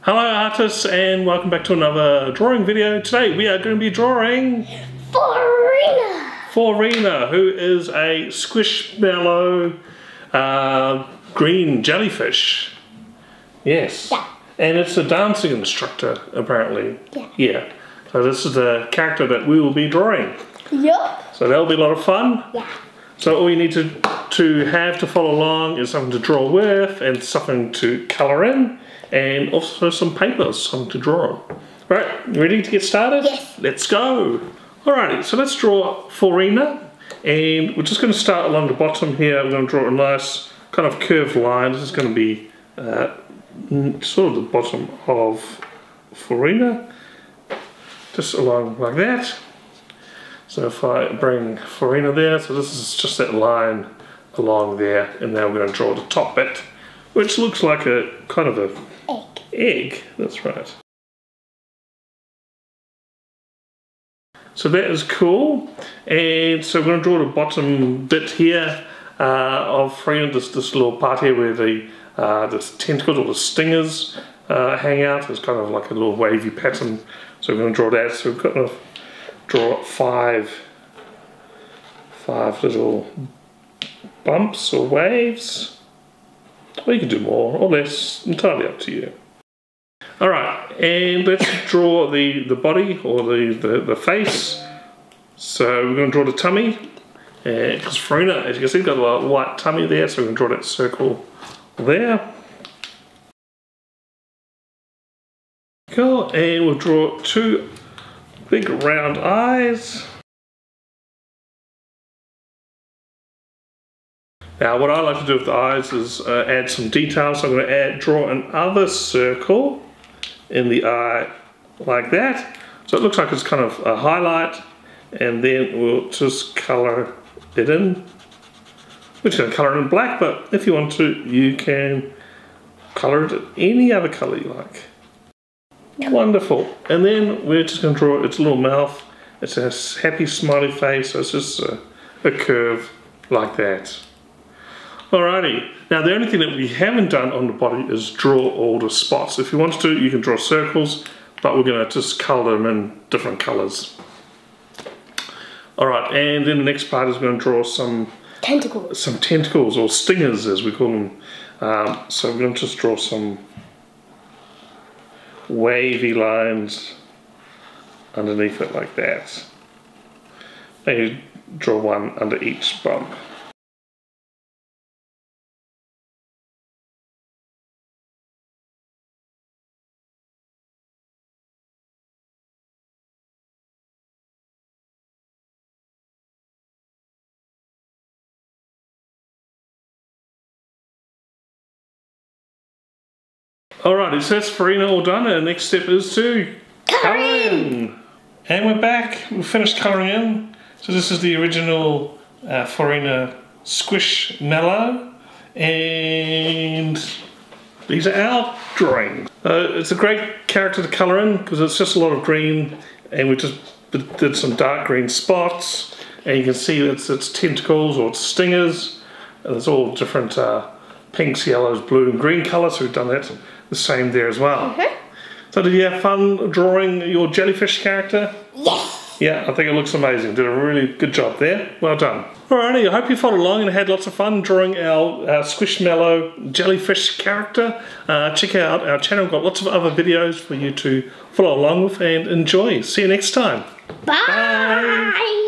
Hello artists and welcome back to another drawing video. Today we are going to be drawing Forina, who is a Squishmallow green jellyfish. Yes. Yeah. And it's a dancing instructor apparently. Yeah. Yeah. So this is the character that we will be drawing. Yup. So that'll be a lot of fun. Yeah. So all you need to have to follow along is something to draw with and something to colour in. And also some papers, something to draw on. Right, ready to get started? Yes. Let's go. Alrighty, so let's draw Forina. And we're just going to start along the bottom here. We're going to draw a nice kind of curved line. This is going to be sort of the bottom of Forina. Just along like that. So if I bring Forina there, so this is just that line along there. And now we're going to draw the top bit, which looks like a kind of a egg, that's right. So that is cool. And so we're going to draw the bottom bit here of Forina, this little part here where the tentacles or the stingers hang out. It's kind of like a little wavy pattern. So we're going to draw that. So we're going to draw five little bumps or waves. Or you can do more or less, entirely up to you. Alright, and let's draw the body or the face. So we're going to draw the tummy. Because Forina, as you can see, got a white tummy there, so we're going to draw that circle there. Cool, and we'll draw two big round eyes. Now what I like to do with the eyes is add some details. So I'm going to draw another circle in the eye like that. So it looks like it's kind of a highlight, and then we'll just colour it in. We're just going to colour it in black, but if you want to, you can colour it any other colour you like. Wonderful. And then we're just going to draw its little mouth. It's a happy smiley face, so it's just a curve like that. Alrighty, now the only thing that we haven't done on the body is draw all the spots. If you want to, you can draw circles, but we're going to just colour them in different colours. Alright, and then the next part is going to draw some tentacles or stingers as we call them. So we're going to just draw some wavy lines underneath it like that. Maybe draw one under each bump. Alrighty, so that's Forina all done, and the next step is to colour in. And we're back, we've finished colouring in. So this is the original Forina Squishmallow, and these are our drawings. It's a great character to colour in because it's just a lot of green, and we just did some dark green spots, and you can see it's tentacles or it's stingers. There's all different pinks, yellows, blue and green colours, so we've done that the same there as well. So did you have fun drawing your jellyfish character? Yes! Yeah, I think it looks amazing. Did a really good job there. Well done. Alrighty, I hope you followed along and had lots of fun drawing our Squishmallow jellyfish character. Check out our channel, we've got lots of other videos for you to follow along with and enjoy. See you next time. Bye.